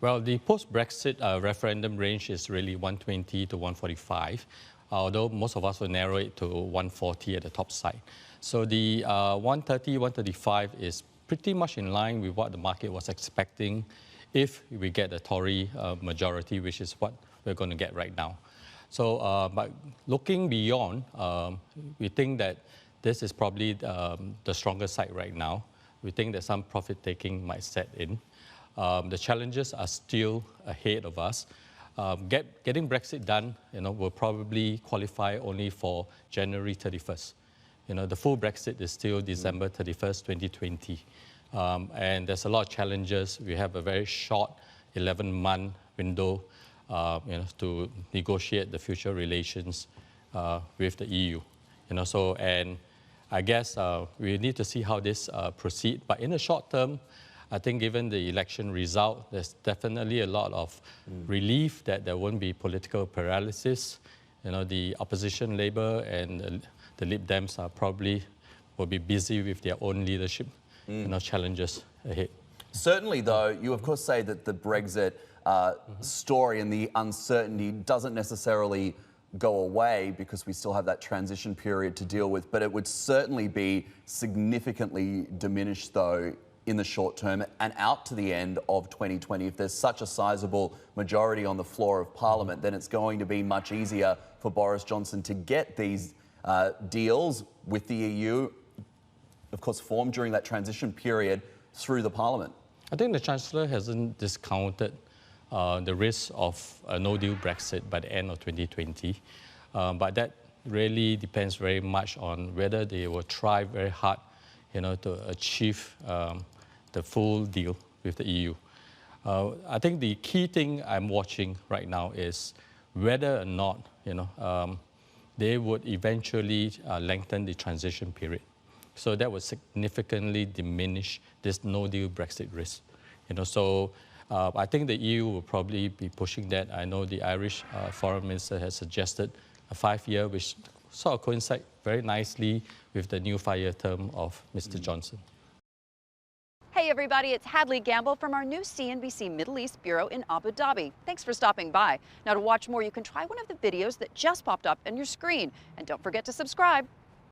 Well, the post-Brexit referendum range is really 120 to 145, although most of us will narrow it to 140 at the top side. So the 130, 135 is pretty much in line with what the market was expecting if we get a Tory majority, which is what we're going to get right now. So, but looking beyond, we think that this is probably the stronger side right now. We think that some profit-taking might set in. The challenges are still ahead of us. Getting Brexit done, will probably qualify only for January 31st. The full Brexit is still December 31st, 2020. And there's a lot of challenges. We have a very short 11-month window, to negotiate the future relations with the EU. And I guess we need to see how this proceeds. But in the short term, I think given the election result, there's definitely a lot of relief that there won't be political paralysis. The opposition, Labour and the Lib Dems will be busy with their own leadership challenges ahead. Certainly, though, you of course say that the Brexit story and the uncertainty doesn't necessarily go away because we still have that transition period to deal with, but it would certainly be significantly diminished, though, in the short term and out to the end of 2020. If there's such a sizable majority on the floor of Parliament, then it's going to be much easier for Boris Johnson to get these deals with the EU, of course, formed during that transition period through the Parliament. I think the Chancellor hasn't discounted the risk of a no-deal Brexit by the end of 2020. But that really depends very much on whether they will try very hard, to achieve the full deal with the EU. I think the key thing I'm watching right now is whether or not, they would eventually lengthen the transition period. So that would significantly diminish this no-deal Brexit risk. So I think the EU will probably be pushing that. I know the Irish Foreign Minister has suggested a 5-year, which sort of coincides very nicely with the new 5-year term of Mr. Johnson. Hey everybody, it's Hadley Gamble from our new CNBC Middle East Bureau in Abu Dhabi. Thanks for stopping by. Now to watch more, you can try one of the videos that just popped up on your screen. And don't forget to subscribe.